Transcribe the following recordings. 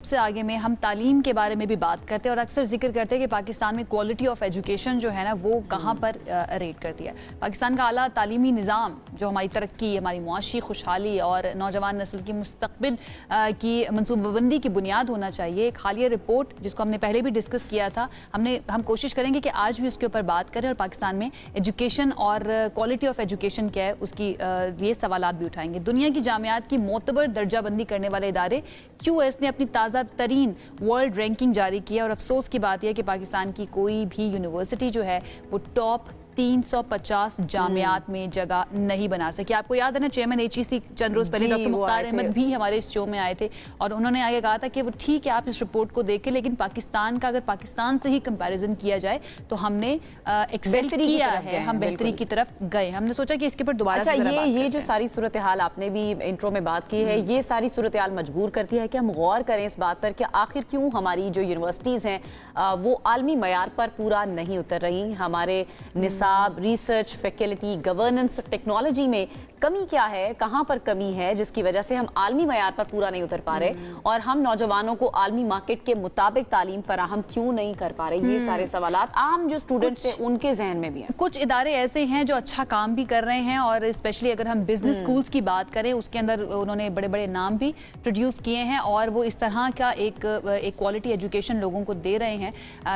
سے آگے میں ہم تعلیم کے بارے میں بھی بات کرتے ہیں اور اکثر ذکر کرتے ہیں کہ پاکستان میں کوالٹی آف ایجوکیشن جو ہے نا وہ کہاں پر ریٹ کرتی ہے. پاکستان کا اعلیٰ تعلیمی نظام جو ہماری ترقی، ہماری معاشی خوشحالی اور نوجوان نسل کی مستقبل کی منصوبہ بندی کی بنیاد ہونا چاہیے. ایک حالیہ رپورٹ جس کو ہم نے پہلے بھی ڈسکس کیا تھا، ہم کوشش کریں گے کہ آج بھی اس کے اوپر بات کریں اور پاکستان میں ایجوکیشن اور کوالٹی آف ایجوکیشن کیا ہے اس کی یہ سوالات بھی اٹھائیں گے. دنیا کی جامعات کی معتبر درجہ بندی کرنے والے ادارے QS نے اپنی تازہ ترین ورلڈ رینکنگ جاری کیا اور افسوس کی بات یہ کہ پاکستان کی کوئی بھی یونیورسٹی جو ہے وہ ٹاپ 350 جامعات میں جگہ نہیں بنا سکی. آپ کو یاد ہے نا چیئرمین HEC چند روز پہلے ڈاکٹر مختار احمد بھی ہمارے اس شو میں آئے تھے اور انہوں نے آگے کہا تھا کہ وہ ٹھیک ہے آپ اس رپورٹ کو دیکھیں لیکن پاکستان کا اگر پاکستان سے ہی کمپیریزن کیا جائے تو ہم نے ایکسل کیا ہے، ہم بہتری کی طرف گئے. ہم نے سوچا کہ اس کے اوپر دوبارہ یہ جو ساری صورتحال آپ نے بھی انٹرو میں بات کی ہے، یہ ساری صورتحال مجبور کرتی ہے کہ ہم غور کریں اس بات پر کہ آخر کیوں ہماری جو یونیورسٹیز ہیں وہ عالمی معیار پر پورا نہیں اتر رہی. ہمارے نصاب، ریسرچ، فیکلٹی، گورننس، ٹیکنالوجی میں کمی کیا ہے، کہاں پر کمی ہے جس کی وجہ سے ہم عالمی معیار پر پورا نہیں اتر پا رہے اور ہم نوجوانوں کو عالمی مارکیٹ کے مطابق تعلیم فراہم کیوں نہیں کر پا رہے. یہ سارے سوالات عام جو اسٹوڈنٹس ہیں ان کے ذہن میں بھی ہیں. کچھ ادارے ایسے ہیں جو اچھا کام بھی کر رہے ہیں اور اسپیشلی اگر ہم بزنس اسکولز کی بات کریں اس کے اندر انہوں نے بڑے بڑے نام بھی پروڈیوس کیے ہیں اور وہ اس طرح کا ایک کوالٹی ایجوکیشن لوگوں کو دے رہے ہیں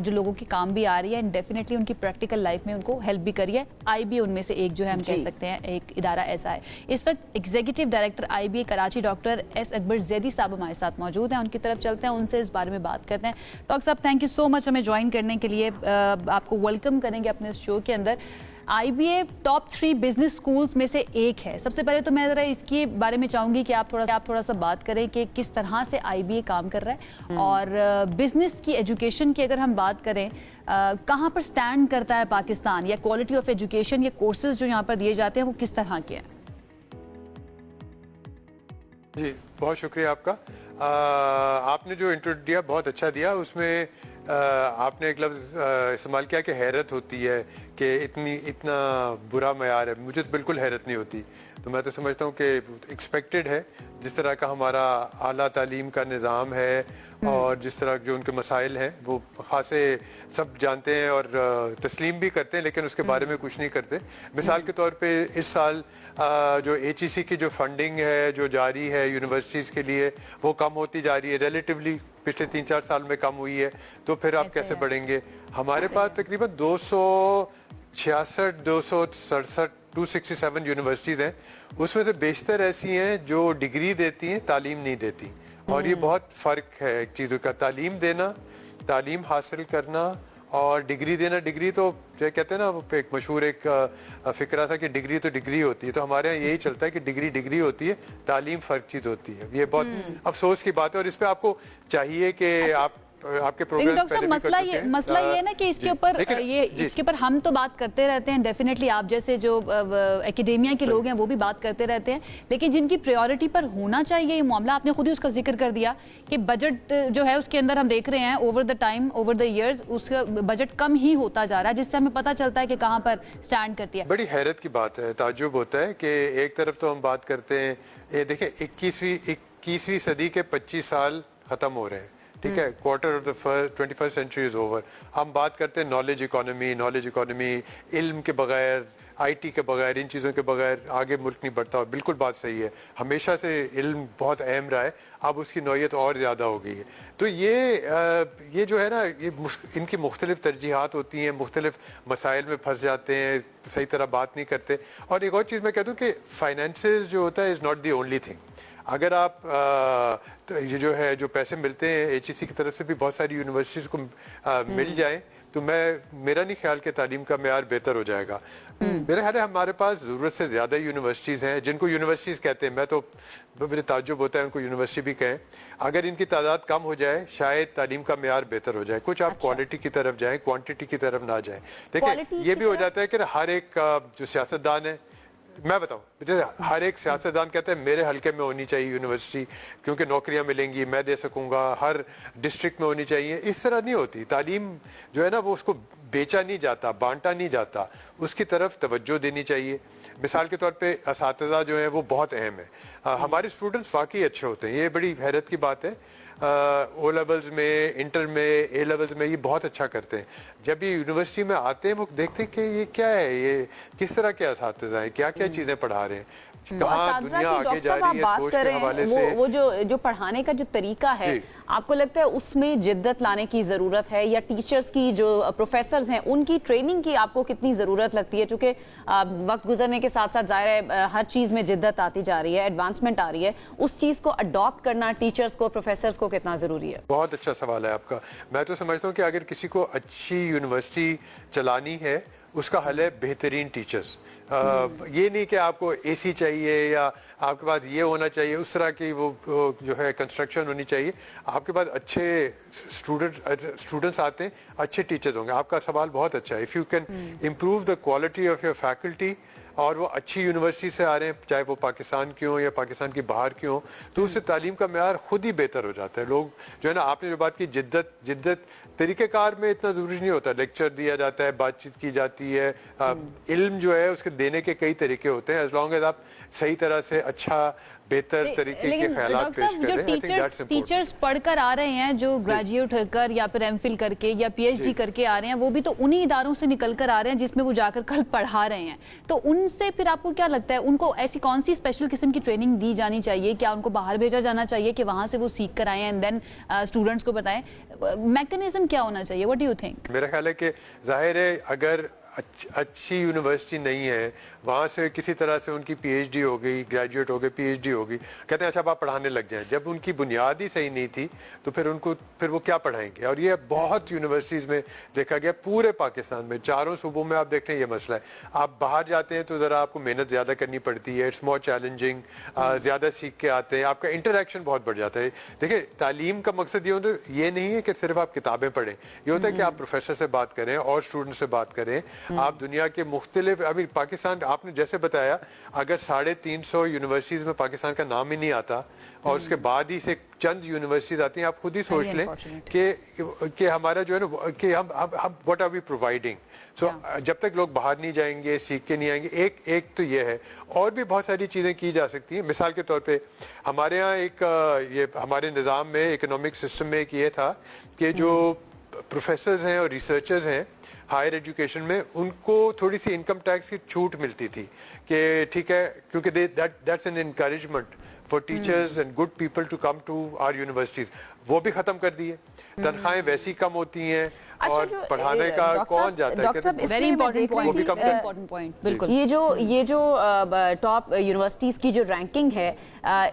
جو لوگوں کی کام بھی آ رہی ہے اینڈ ڈیفینیٹلی ان کی پریکٹیکل لائف میں ان کو ہیلپ بھی کری ہے. IBA ان میں سے ایک جو ہے ہم کہہ سکتے ہیں ایک ادارہ ایسا ہے. اس وقت executive director IBA Karachi doctor S اکبر زیدی صاحب ہمارے ساتھ موجود ہیں. ان کی طرف چلتے ہیں، ان سے اس بارے میں بات کرتے ہیں. ڈاکٹر صاحب تھینک یو سو مچ ہمیں جوائن کرنے کے لیے. آپ کو ویلکم کریں گے اپنے اس شو کے اندر. IBA ٹاپ 3 بزنس اسکولز میں سے ایک ہے. سب سے پہلے تو میں ذرا اس کے بارے میں چاہوں گی کہ آپ تھوڑا سا بات کریں کہ کس طرح سے IBA کام کر رہا ہے اور بزنس کی ایجوکیشن کی اگر ہم بات کریں کہاں پر سٹینڈ کرتا ہے پاکستان یا کوالٹی آف ایجوکیشن یا کورسز جو یہاں پر دیے جاتے ہیں وہ کس طرح کے ہیں؟ جی بہت شکریہ آپ کا. آپ نے جو انٹرو دیا بہت اچھا دیا. اس میں آپ نے ایک لفظ استعمال کیا کہ حیرت ہوتی ہے کہ اتنا برا معیار ہے. مجھے بالکل حیرت نہیں ہوتی. تو میں تو سمجھتا ہوں کہ ایکسپیکٹڈ ہے جس طرح کا ہمارا اعلیٰ تعلیم کا نظام ہے اور جس طرح جو ان کے مسائل ہیں وہ خاصے سب جانتے ہیں اور تسلیم بھی کرتے ہیں لیکن اس کے بارے میں کچھ نہیں کرتے. مثال کے طور پہ اس سال جو HEC کی جو فنڈنگ ہے جو جاری ہے یونیورسٹیز کے لیے وہ کم ہوتی جا رہی ہے. ریلیٹیولی پچھلے 3-4 سال میں کم ہوئی ہے. تو پھر آپ کیسے بڑھیں گے؟ ہمارے پاس تقریباً 267 یونیورسٹیز ہیں. اس میں سے بیشتر ایسی ہیں جو ڈگری دیتی ہیں تعلیم نہیں دیتی اور یہ بہت فرق ہے ایک چیزوں کا. تعلیم دینا، تعلیم حاصل کرنا اور ڈگری دینا. ڈگری تو کہتے ہیں نا وہ ایک مشہور ایک فکرہ تھا کہ ڈگری تو ڈگری ہوتی ہے. تو ہمارے یہاں یہی چلتا ہے کہ ڈگری ہوتی ہے، تعلیم فرق چیز ہوتی ہے. یہ بہت افسوس کی بات ہے اور اس پہ آپ کو چاہیے کہ آپ کے پروگرام مسئلہ یہ ہے نا کہ اس کے اوپر ہم تو بات کرتے رہتے ہیں ڈیفینیٹلی. آپ جیسے جو اکیڈیمیا کے لوگ ہیں وہ بھی بات کرتے رہتے ہیں لیکن جن کی پریورٹی پر ہونا چاہیے یہ معاملہ، آپ نے خود ہی اس کا ذکر کر دیا کہ بجٹ جو ہے اس کے اندر ہم دیکھ رہے ہیں over the time over the years اس کا بجٹ کم ہی ہوتا جا رہا ہے جس سے ہمیں پتہ چلتا ہے کہ کہاں پر سٹینڈ کرتی ہے. بڑی حیرت کی بات ہے، تعجب ہوتا ہے کہ ایک طرف تو ہم بات کرتے ہیں دیکھیں 21ویں صدی کے 25 سال ختم ہو رہے ہیں. ٹھیک ہے، quarter of the 21st century is over. ہم بات کرتے ہیں نالج اکانومی، علم کے بغیر، IT کے بغیر، ان چیزوں کے بغیر آگے ملک نہیں بڑھتا. بالکل بات صحیح ہے، ہمیشہ سے علم بہت اہم رہا ہے، اب اس کی نوعیت اور زیادہ ہو گئی ہے. تو یہ جو ہے نا ان کی مختلف ترجیحات ہوتی ہیں، مختلف مسائل میں پھنس جاتے ہیں، صحیح طرح بات نہیں کرتے. اور ایک اور چیز میں کہتا ہوں کہ فائنینسز جو ہوتا ہے is not the only thing. اگر آپ یہ جو ہے جو پیسے ملتے ہیں HEC کی طرف سے بھی بہت ساری یونیورسٹیز کو مل جائیں تو میرا نہیں خیال کہ تعلیم کا معیار بہتر ہو جائے گا. میرا خیال ہے ہمارے پاس ضرورت سے زیادہ یونیورسٹیز ہیں جن کو یونیورسٹیز کہتے ہیں. مجھے تعجب ہوتا ہے ان کو یونیورسٹی بھی کہیں. اگر ان کی تعداد کم ہو جائے شاید تعلیم کا معیار بہتر ہو جائے. کچھ آپ کوالٹی کی طرف جائیں، کوانٹٹی کی طرف نہ جائیں. دیکھیں یہ بھی ہو جاتا ہے کہ ہر ایک جو سیاستدان ہے، میں بتاؤں ہر ایک سیاستدان کہتا ہے میرے حلقے میں ہونی چاہیے یونیورسٹی کیونکہ نوکریاں ملیں گی، میں دے سکوں گا، ہر ڈسٹرکٹ میں ہونی چاہیے. اس طرح نہیں ہوتی. تعلیم جو ہے نا وہ اس کو بیچا نہیں جاتا، بانٹا نہیں جاتا، اس کی طرف توجہ دینی چاہیے. مثال کے طور پہ اساتذہ جو ہیں وہ بہت اہم ہے. ہمارے اسٹوڈنٹس واقعی اچھے ہوتے ہیں، یہ بڑی حیرت کی بات ہے. او لیولز میں, انٹر میں, اے لیولز میں یہ بہت اچھا کرتے ہیں. جب یہ یونیورسٹی میں آتے ہیں وہ دیکھتے ہیں کہ یہ کیا ہے, یہ کس طرح کے اساتذہ ہیں, کیا کیا چیزیں پڑھا رہے ہیں, کہاں دنیا آگے جا رہی ہے سوچ کے حوالے سے. وہ جو پڑھانے کا جو طریقہ ہے, آپ کو لگتا ہے اس میں جدت لانے کی ضرورت ہے, یا ٹیچرز کی جو پروفیسرز ہیں ان کی ٹریننگ کی آپ کو کتنی ضرورت لگتی ہے؟ چونکہ وقت گزرنے کے ساتھ ساتھ ظاہر ہے ہر چیز میں جدت آتی جا رہی ہے, ایڈوانسمنٹ آ رہی ہے, اس چیز کو اڈاپٹ کرنا ٹیچرز کو, پروفیسرز کو کتنا ضروری ہے؟ بہت اچھا سوال ہے آپ کا. میں تو سمجھتا ہوں کہ اگر کسی کو اچھی یونیورسٹی چلانی ہے اس کا حل ہے بہترین ٹیچرز. یہ نہیں کہ آپ کو اے سی چاہیے یا آپ کے پاس یہ ہونا چاہیے, اس طرح کی وہ جو ہے کنسٹرکشن ہونی چاہیے. آپ کے پاس اچھے اسٹوڈنٹس آتے ہیں, اچھے ٹیچرز ہوں گے. آپ کا سوال بہت اچھا ہے. If you can improve the quality of your faculty, اور وہ اچھی یونیورسٹی سے آ رہے ہیں, چاہے وہ پاکستان کی ہوں یا پاکستان کی باہر کی ہوں, تو اس سے تعلیم کا معیار خود ہی بہتر ہو جاتا ہے. لوگ جو ہے نا, آپ نے جو بات کی جدت طریقہ کار میں اتنا ضروری نہیں ہوتا. لیکچر دیا جاتا ہے, بات چیت کی جاتی ہے, علم جو ہے اس کے دینے کے کئی طریقے ہوتے ہیں, ایز لانگ ایز آپ صحیح طرح سے اچھا بہتر طریقے کے خیالات پیش کر رہے ہیں. جو ٹیچرز پڑھ کر آ رہے ہیں, جو گریجویٹ ہو کر یا پھر ایم فل کر کے یا پی ایچ ڈی کر کے آ رہے ہیں, وہ بھی تو انہی اداروں سے نکل کر آ رہے ہیں جس میں وہ جا کر کل پڑھا رہے ہیں. تو ان سے پھر آپ کو کیا لگتا ہے, ان کو ایسی کون سی اسپیشل قسم کی ٹریننگ دی جانی چاہیے؟ کیا ان کو باہر بھیجا جانا چاہیے کہ وہاں سے وہ سیکھ کر آئیں اینڈ دین اسٹوڈنٹس کو بتائیں؟ میکنزم کیا ہونا چاہیے؟ What do you think? میرا خیال ہے کہ ظاہر ہے اگر اچھی یونیورسٹی نہیں ہے, وہاں سے کسی طرح سے ان کی پی ایچ ڈی ہو گئی, گریجویٹ ہو گئے, پی ایچ ڈی ہو گئی, کہتے ہیں اچھا آپ پڑھانے لگ جائیں. جب ان کی بنیاد ہی صحیح نہیں تھی تو پھر وہ کیا پڑھائیں گے؟ اور یہ بہت یونیورسٹیز میں دیکھا گیا, پورے پاکستان میں چاروں صوبوں میں آپ دیکھ رہے ہیں یہ مسئلہ ہے. آپ باہر جاتے ہیں تو ذرا آپ کو محنت زیادہ کرنی پڑتی ہے, اٹس مور چیلنجنگ, زیادہ سیکھ کے آتے ہیں, آپ کا انٹریکشن بہت بڑھ جاتا ہے. دیکھیں تعلیم کا مقصد یہ ہوتا ہے, یہ نہیں ہے کہ صرف آپ کتابیں پڑھیں, یہ ہوتا ہے کہ آپ پروفیسر سے بات کریں اور اسٹوڈنٹ سے بات کریں. آپ دنیا کے مختلف, ابھی پاکستان آپ نے جیسے بتایا, اگر 350 یونیورسٹیز میں پاکستان کا نام ہی نہیں آتا اور اس کے بعد ہی سے چند یونیورسٹیز آتی ہیں, آپ خود ہی سوچ لیں کہ ہمارا جو ہے نا کہ ہم واٹ آر وی پرووائڈنگ. سو جب تک لوگ باہر نہیں جائیں گے, سیکھ کے نہیں آئیں گے, ایک تو یہ ہے. اور بھی بہت ساری چیزیں کی جا سکتی ہیں. مثال کے طور پہ ہمارے یہاں یہ ہمارے نظام میں, اکنامک سسٹم میں ایک یہ تھا کہ جو پروفیسرز ہیں اور ریسرچرز ہیں ہائر ایجوکیشن میں, ان کو تھوڑی سی انکم ٹیکس کی چھوٹ ملتی تھی کہ ٹھیک ہے, کیونکہ that's an encouragement for teachers and good people to come to our universities. وہ بھی ختم کر دی ہے. تنخواہیں ویسی کم ہوتی ہیں اور پڑھانے کا کون جاتا ہے. Very important point. بالکل, یہ جو ٹاپ یونیورسٹیز کی جو رینکنگ ہے,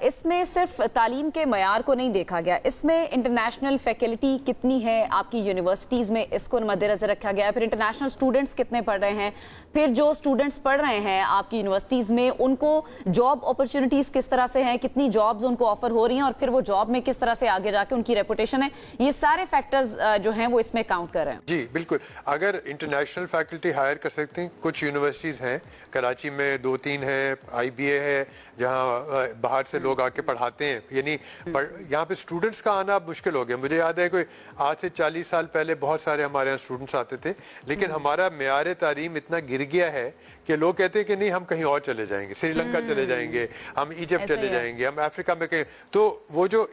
اس میں صرف تعلیم کے معیار کو نہیں دیکھا گیا, اس میں انٹرنیشنل فیکلٹی کتنی ہے آپ کی یونیورسٹیز میں, اس کو مد نظر رکھا گیا. پھر انٹرنیشنل اسٹوڈنٹس کتنے پڑھ رہے ہیں, پھر جو اسٹوڈنٹس پڑھ رہے ہیں آپ کی یونیورسٹیز میں ان کو جاب اپرچونیٹیز کس طرح سے ہیں, کتنی جابز ان کو آفر ہو رہی ہیں, اور پھر وہ جاب میں کس طرح سے آگے جا کے ان کی ریپوٹیشن ہے. یہ سارے فیکٹرز جو ہیں وہ اس میں کاؤنٹ کر رہے ہیں. جی بالکل. اگر انٹرنیشنل فیکلٹی ہائر کر سکتے ہیں, کچھ یونیورسٹیز ہیں, کراچی میں 2-3 ہیں, آئی بی اے ہے جہاں باہر سے لوگ آ کے پڑھاتے ہیں. یعنی یہاں پہ اسٹوڈنٹس کا آنا مشکل ہو گیا. مجھے یاد ہے کوئی آج سے 40 سال پہلے بہت سارے ہمارے یہاں اسٹوڈنٹس آتے تھے, لیکن ہمارا معیار تعلیم اتنا گر گیا ہے کہ لوگ کہتے ہیں کہ نہیں ہم کہیں اور چلے جائیں گے, سری لنکا چلے جائیں گے, ہم ایجپٹ چلے جائیں گے, ہم افریقہ میں کہیں, تو وہ جو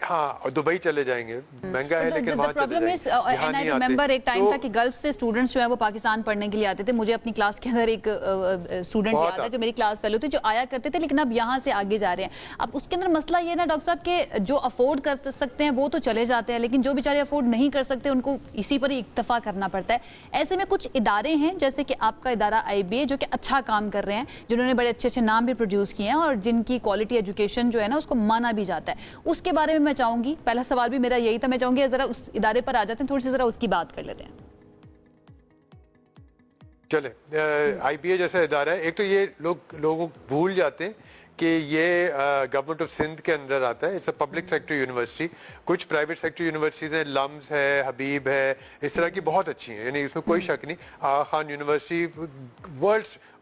ہاں دبئی چلے جائیں گے, مہنگا ہے لیکن وہاں چلے جائیں گے, یہاں نہیں آتے. ایک ٹائم تھا کہ گلف سے اسٹوڈنٹس جو ہے وہ پاکستان پڑھنے کے لیے آتے تھے. مجھے اپنی کلاس کے اندر ایک اسٹوڈنٹ یاد ہے جو میری کلاس فیلو تھے, جو آیا کرتے تھے, لیکن اب یہاں سے آگے جا رہے ہیں. اب اس کے اندر مسئلہ یہ نا ڈاکٹر صاحب کہ جو افورڈ کر سکتے ہیں وہ تو چلے جاتے ہیں, لیکن جو بیچارے افورڈ نہیں کر سکتے ان کو اسی پر ہی اکتفا کرنا پڑتا ہے. ایسے میں کچھ ادارے ہیں جیسے کہ آپ کا ادارہ آئی بی اے, جو کہ اچھا کام کر رہے ہیں, جنہوں نے بڑے اچھے نام بھی پروڈیوس کیے ہیں اور جن کی کوالٹی ایجوکیشن جو ہے نا اس کو مانا بھی جاتا ہے. اس کے بارے میں میں چاہوں گی, پہلا سوال بھی میرا یہی تھا, میں چاہوں گی ذرا اس ادارے پر آ جاتے ہیں, تھوڑی سی ذرا اس کی بات کر لیتے ہیں. چلے, آئی بی اے جیسا ادارہ ہے. ایک تو یہ لوگ بھول جاتے ہیں کہ یہ گورنمنٹ آف سندھ کے اندر آتا ہے. It's a public sector university. کچھ پرائیویٹ سیکٹر یونیورسٹیز ہیں, لمز ہے, حبیب ہے, اس طرح کی بہت اچھی ہیں, یعنی اس میں کوئی شک نہیں. آغا خان یونیورسٹی